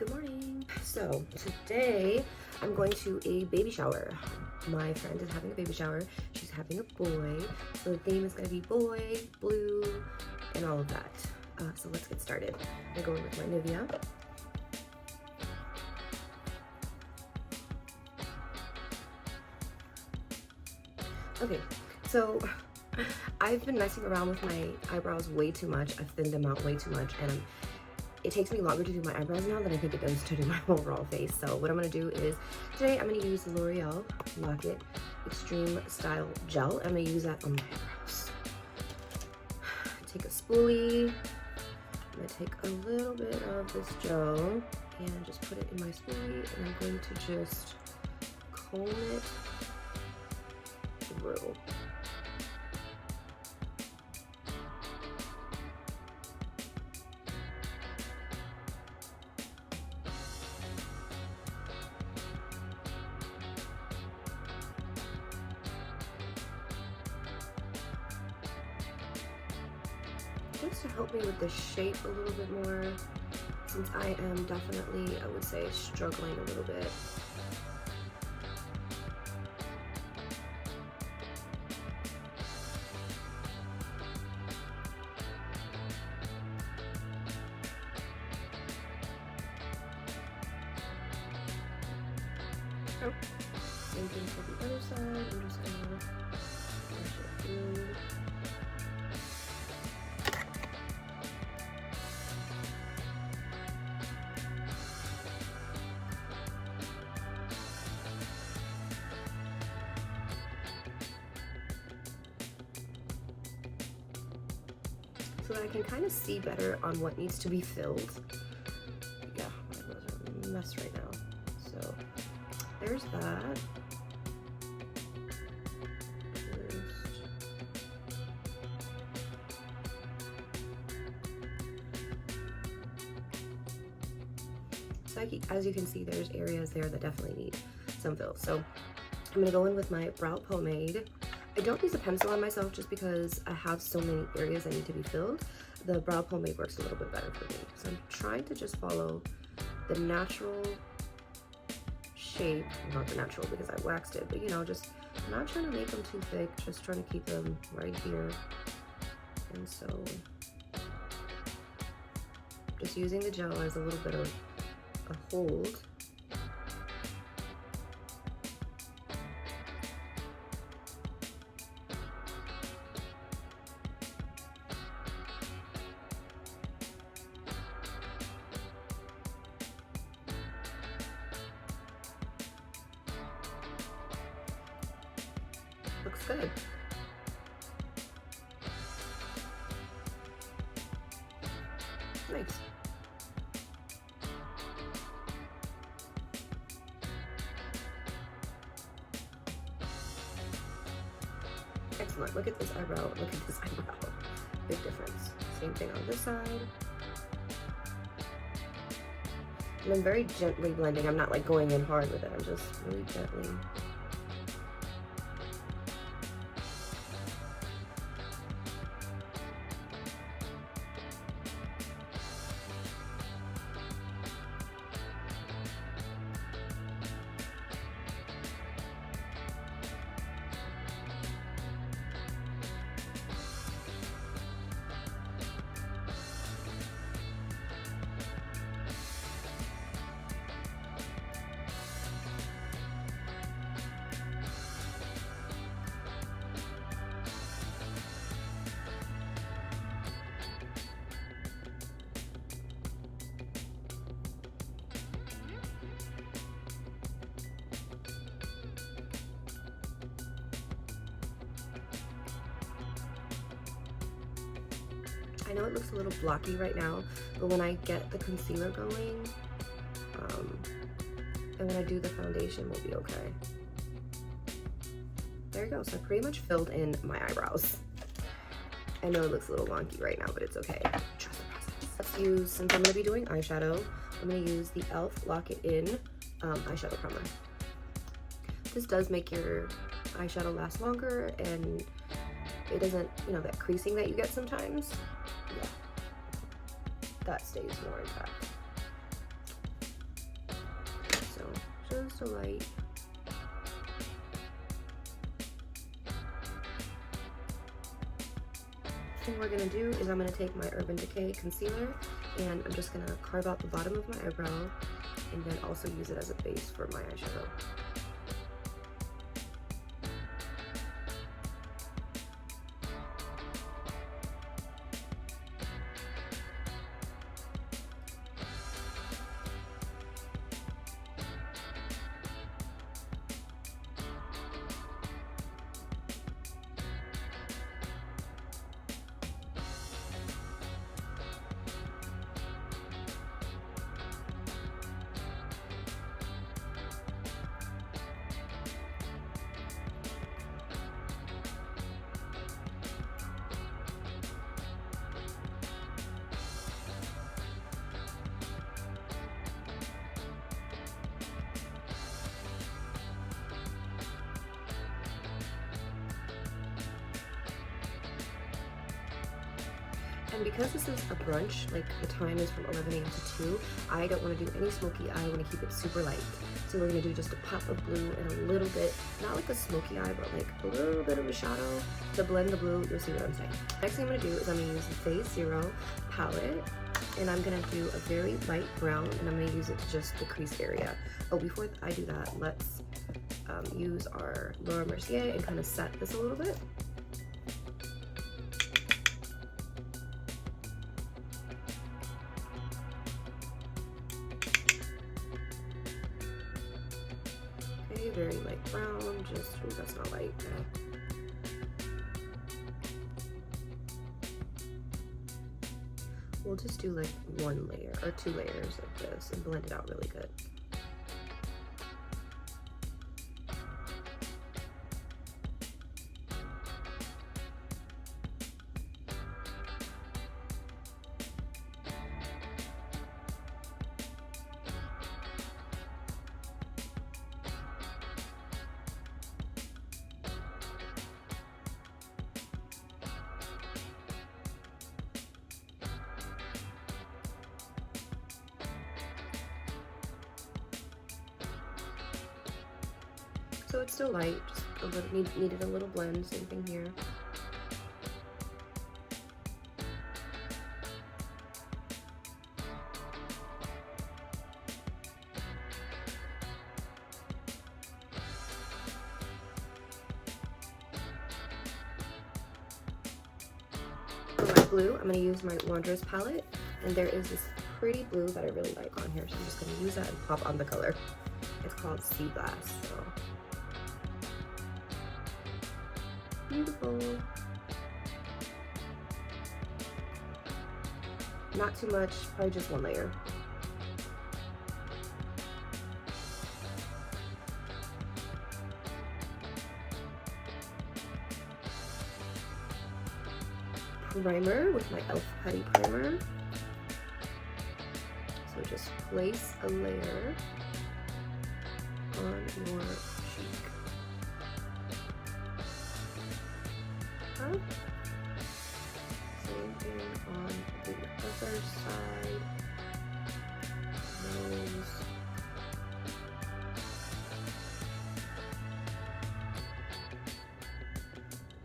Good morning. So today I'm going to a baby shower. My friend is having a baby shower. She's having a boy. So the theme is going to be boy, blue, and all of that. So let's get started. I'm going with my Nivea. Okay, so I've been messing around with my eyebrows way too much. I've thinned them out way too much, and it takes me longer to do my eyebrows now than I think it does to do my overall face. So what I'm gonna do is, today I'm gonna use the L'Oreal Lock It Extreme Style Gel. I'm gonna use that on my eyebrows. Take a spoolie. I'm gonna take a little bit of this gel and just put it in my spoolie, and I'm going to just comb it through. Just to help me with the shape a little bit more, since I am definitely, I would say, struggling a little bit. Oh, same thing for the other side. I'm just gonna brush it through. So that I can kind of see better on what needs to be filled. Yeah, my eyebrows are a mess right now. So there's that. So as you can see, there's areas there that definitely need some fill. So I'm gonna go in with my brow pomade. I don't use a pencil on myself just because I have so many areas that need to be filled. The brow pomade works a little bit better for me. So I'm trying to just follow the natural shape, not the natural because I waxed it, but you know, just not trying to make them too thick, just trying to keep them right here. And so just using the gel as a little bit of a hold. Looks good. Nice. Excellent. Look at this eyebrow. Look at this eyebrow. Big difference. Same thing on this side. And I'm very gently blending. I'm not like going in hard with it. I'm just really gently. I know it looks a little blocky right now, but when I get the concealer going, and when I do the foundation, we'll be okay. There you go. So I pretty much filled in my eyebrows. I know it looks a little wonky right now, but it's okay. Trust the process. Let's use, since I'm going to be doing eyeshadow, I'm going to use the e.l.f. Lock It In eyeshadow primer. This does make your eyeshadow last longer, and it doesn't, you know, that creasing that you get sometimes, yeah, that stays more intact. just a light. Thing we're gonna do is I'm gonna take my Urban Decay concealer and I'm just gonna carve out the bottom of my eyebrow and then also use it as a base for my eyeshadow. And because this is a brunch, like the time is from 11 a.m. to 2, I don't want to do any smoky eye. I want to keep it super light. So we're going to do just a pop of blue and a little bit, not like a smoky eye, but like a little bit of a shadow to blend the blue. You'll see what I'm saying. Next thing I'm going to do is I'm going to use the Phase Zero palette. And I'm going to do a very light brown and I'm going to use it to just the crease area. Oh, before I do that, let's use our Laura Mercier and kind of set this a little bit. Very light brown, just, oh, that's not light. We'll just do like 1 layer or 2 layers of this and blend it out really good. So it's still light, just a little, needed a little blend, same thing here. For my blue, I'm going to use my Wanderess palette, and there is this pretty blue that I really like on here, so I'm just going to use that and pop on the color. It's called Sea Glass, so beautiful. Not too much, probably just 1 layer. Primer with my e.l.f. Putty primer. So just place a layer on your cheek. Same thing on the other side. Nose.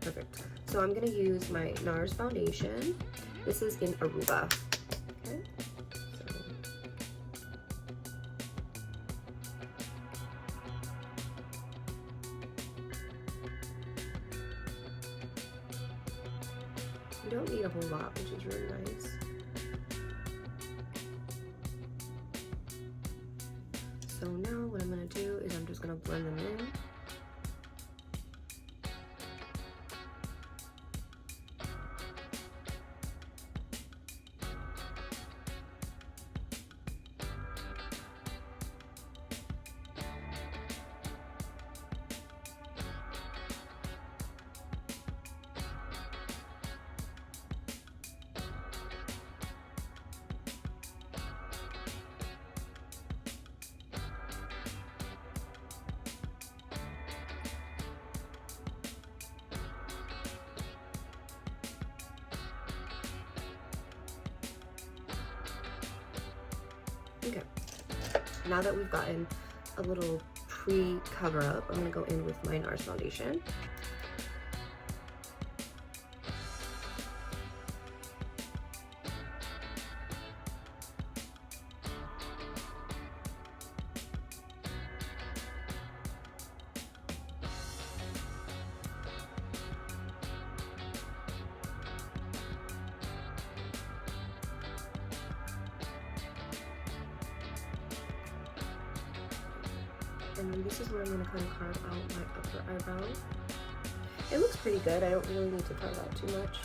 Perfect. So I'm going to use my NARS foundation. This is in Aruba. Okay. You don't need a whole lot, which is really nice. So now what I'm going to do is I'm just going to blend them in. Okay, now that we've gotten a little pre-cover up, I'm gonna go in with my NARS foundation. And then this is where I'm going to kind of carve out my upper eyebrow. It looks pretty good. I don't really need to carve out too much.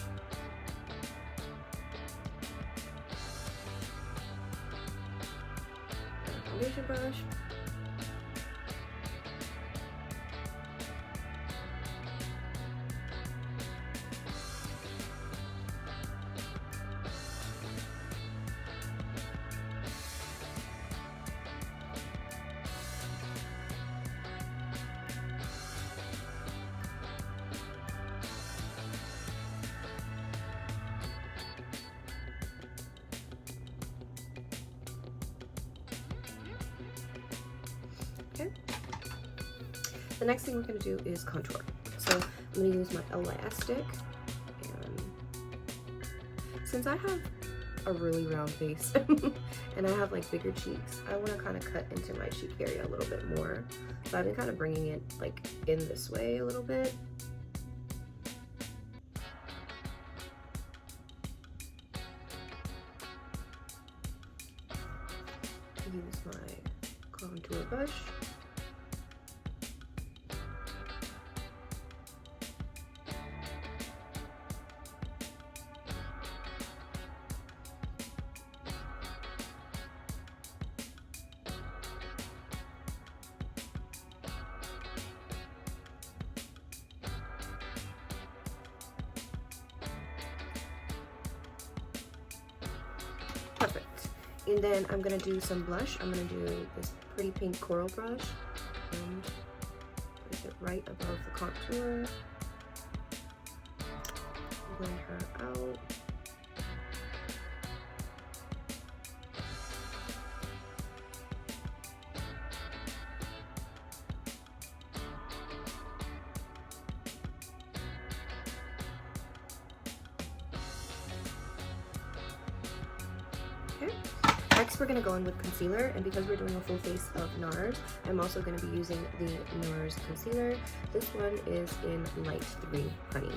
Foundation brush. Okay. The next thing we're going to do is contour. So I'm going to use my elastic, and since I have a really round face and I have like bigger cheeks, I want to kind of cut into my cheek area a little bit more. So I've been kind of bringing it like in this way a little bit. Use my contour brush. Perfect. And then I'm gonna do some blush. I'm gonna do this pretty pink coral brush and place it right above the contour. Blend her out. Okay. Next, we're going to go in with concealer, and because we're doing a full face of NARS, I'm also going to be using the NARS concealer. This one is in Light 3 Honey.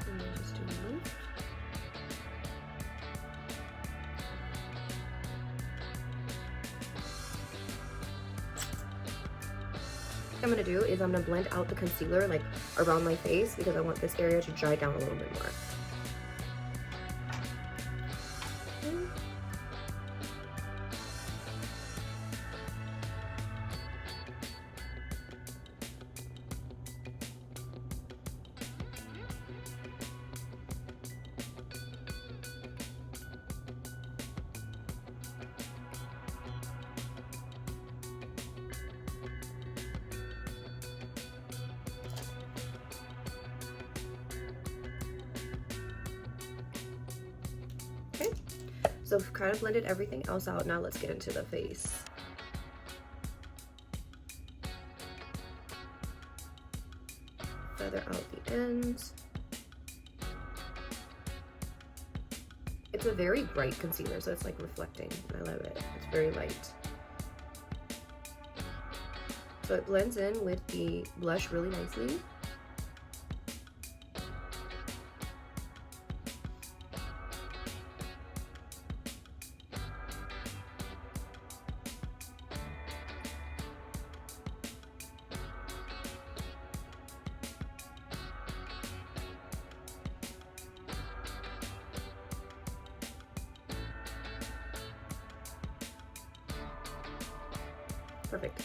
And then just do a lift. What I'm going to do is I'm going to blend out the concealer like around my face because I want this area to dry down a little bit more. Okay, so I've kind of blended everything else out. Now let's get into the face. Feather out the ends. It's a very bright concealer, so it's like reflecting. I love it. It's very light. So it blends in with the blush really nicely. Perfect.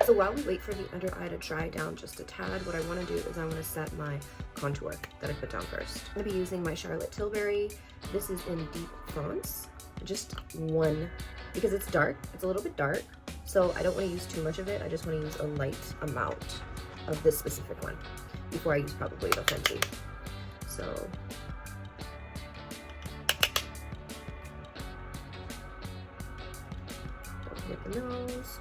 So while we wait for the under eye to dry down just a tad, what I want to do is I want to set my contour that I put down first. I'm going to be using my Charlotte Tilbury. This is in Deep Bronze. Just one, because it's dark. It's a little bit dark, so I don't want to use too much of it. I just want to use a light amount. of this specific one before I use probably the Fenty. So don't hit the nose.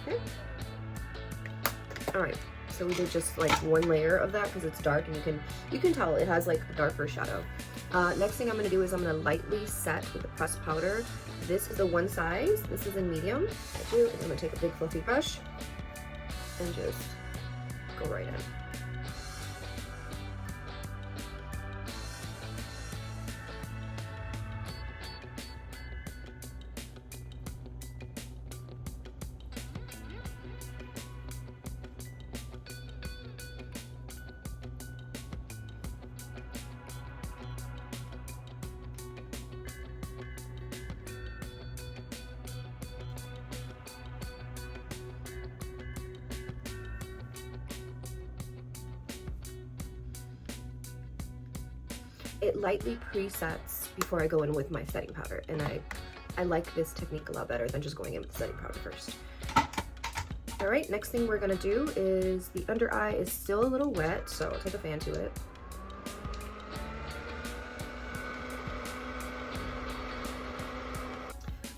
Okay. All right. So we did just like one layer of that because it's dark, and you can tell it has like a darker shadow. Next thing I'm gonna do is I'm gonna lightly set with the pressed powder. This is the one size. This is in medium. And I'm gonna take a big fluffy brush and just go right in. It lightly presets before I go in with my setting powder, and I like this technique a lot better than just going in with the setting powder first. All right, next thing we're gonna do is the under eye is still a little wet, so I'll take a fan to it.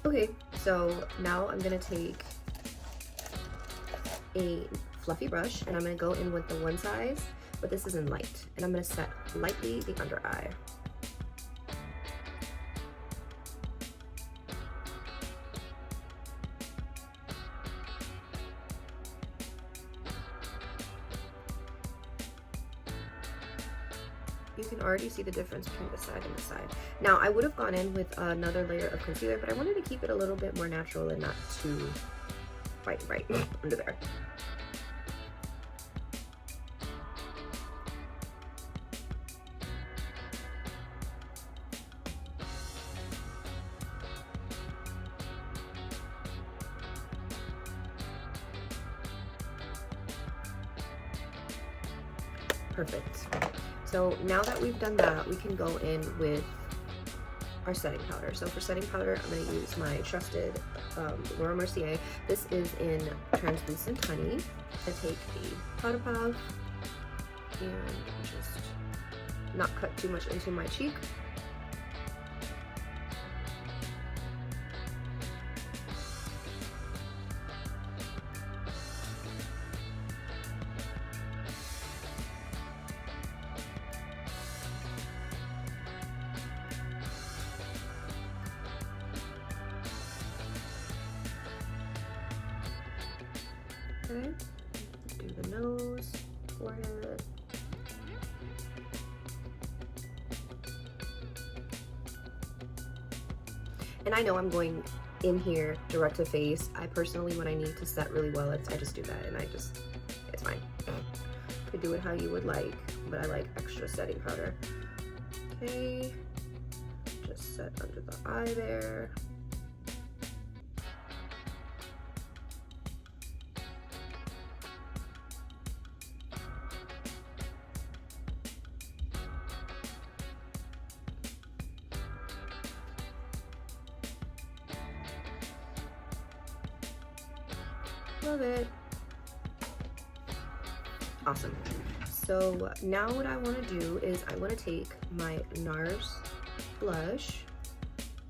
Okay, so now I'm gonna take a fluffy brush and I'm gonna go in with the one size, but this is in light, and I'm gonna set lightly the under eye. You can already see the difference between the side and the side. Now, I would have gone in with another layer of concealer, but I wanted to keep it a little bit more natural and not too bright under there. Perfect. So now that we've done that, we can go in with our setting powder. So for setting powder, I'm going to use my trusted Laura Mercier. This is in Translucent Honey. I take the powder puff and just not cut too much into my cheek. Okay, do the nose, forehead. And I know I'm going in here direct to face. I personally, when I need to set really well, I just do that, and it's fine. You could do it how you would like, but I like extra setting powder. Okay, just set under the eye there. Love it. Awesome. So now what I want to do is I want to take my NARS blush.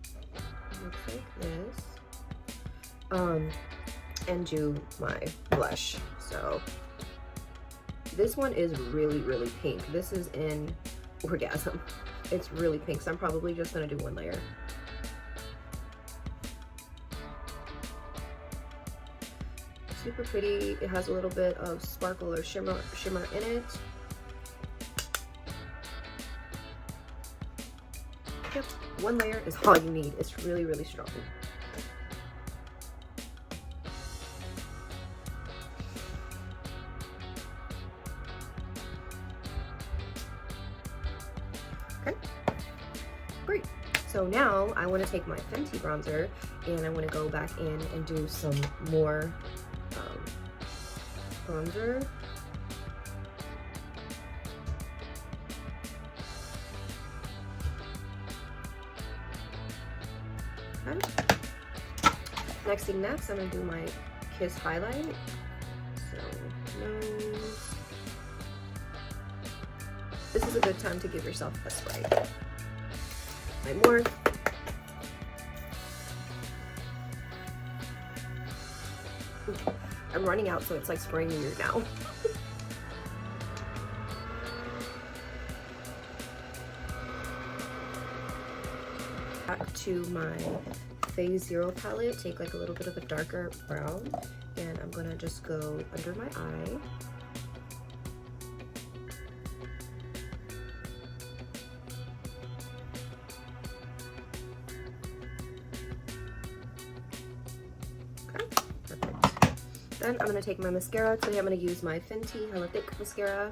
It looks like this. And do my blush. So this one is really, really pink. This is in Orgasm. It's really pink, so I'm probably just going to do one layer. Super pretty. It has a little bit of sparkle or shimmer in it. Yep, one layer is all you need. It's really, really strong. Okay, great. So now I want to take my Fenty bronzer and I want to go back in and do some more bronzer. Okay. Next thing next, I'm gonna do my Kiss highlight. So nose. This is a good time to give yourself a spray. My more. I'm running out, so it's like spraying weird now. Back to my Phase Zero palette, take like a little bit of a darker brown, and I'm gonna just go under my eye. Okay, perfect. Then I'm gonna take my mascara. Today I'm gonna use my Fenty Hella Thick mascara.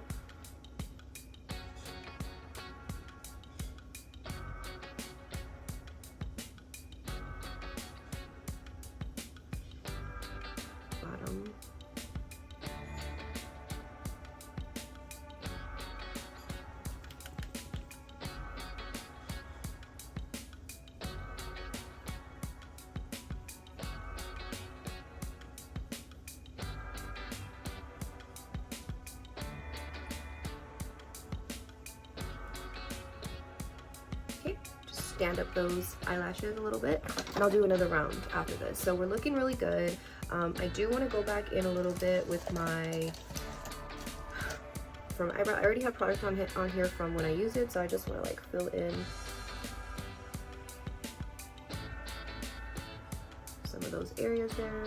Stand up those eyelashes a little bit, and I'll do another round after this. So we're looking really good. I do want to go back in a little bit with my from eyebrow. I already have product on here from when I use it, so I just want to like fill in some of those areas there.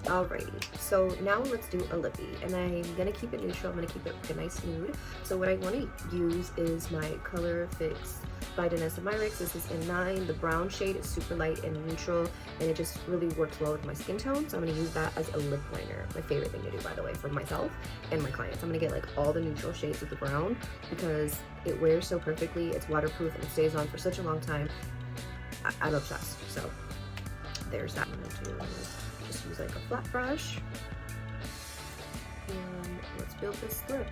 Alrighty, so now let's do a lippy, and I'm gonna keep it neutral. I'm gonna keep it like a nice nude. So what I want to use is my Color Fix by Vanessa Myricks. This is in 9. The brown shade is super light and neutral, and it just really works well with my skin tone. So I'm gonna use that as a lip liner. My favorite thing to do, by the way, for myself and my clients. I'm gonna get like all the neutral shades of the brown because it wears so perfectly. It's waterproof and it stays on for such a long time. I'm obsessed. So there's that. I'm gonna do just use like a flat brush, and let's build this lip.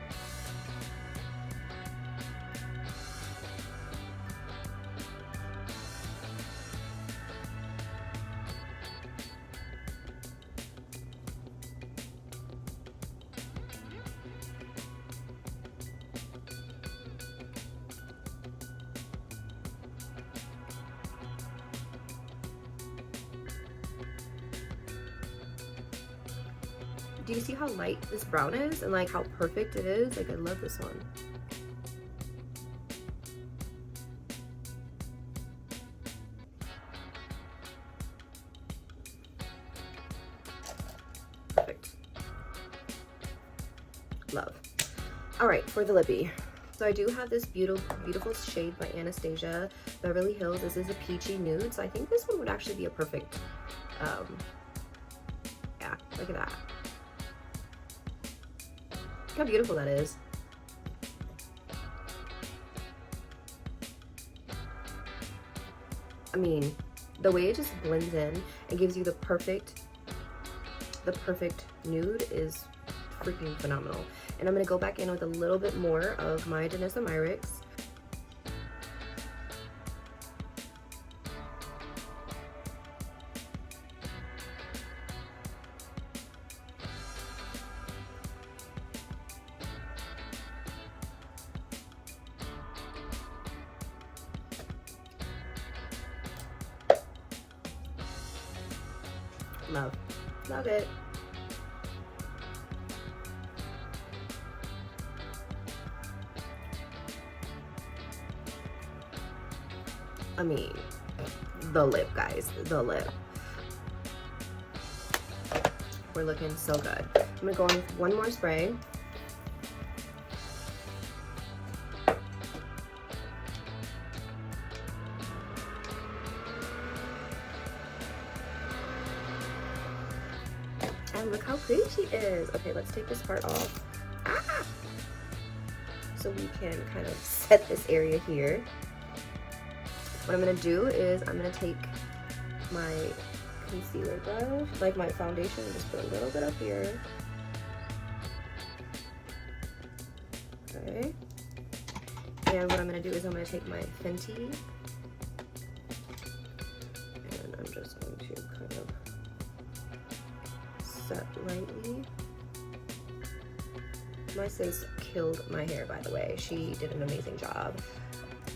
Do you see how light this brown is and like how perfect it is? Like I love this one. Perfect. Love. All right, for the lippy. So I do have this beautiful shade by Anastasia, Beverly Hills. This is a peachy nude, so I think this one would actually be a perfect, yeah, look at that. Look how beautiful that is. I mean, the way it just blends in and gives you the perfect nude is freaking phenomenal. And I'm gonna go back in with a little bit more of my Vanessa Myricks. Love it. I mean, the lip, guys, the lip. We're looking so good. I'm gonna go in with one more spray. And look how pretty she is. Okay, let's take this part off. Ah! So we can kind of set this area here. What I'm gonna do is I'm gonna take my concealer brush, like my foundation, just put a little bit up here. Okay. And what I'm going to do is I'm going to take my Fenty, and I'm just going to kind of set lightly. My sis killed my hair, by the way. She did an amazing job.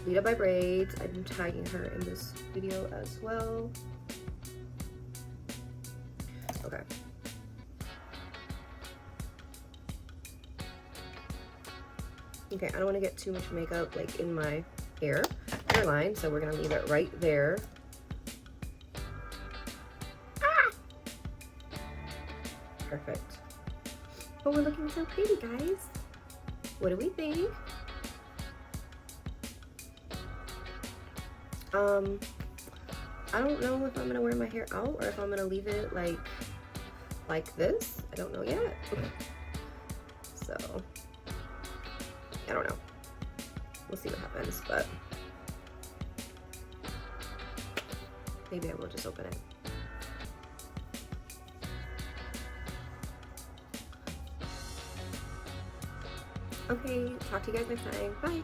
Lead Up by Braids. I'm tagging her in this video as well. Okay. Okay, I don't want to get too much makeup like in my hairline, so we're gonna leave it right there. Ah! Perfect. Oh, we're looking so pretty, guys. What do we think? I don't know if I'm gonna wear my hair out or if I'm gonna leave it like this. I don't know yet. So I don't know. We'll see what happens, but maybe I will just open it. Okay, talk to you guys next time. Bye.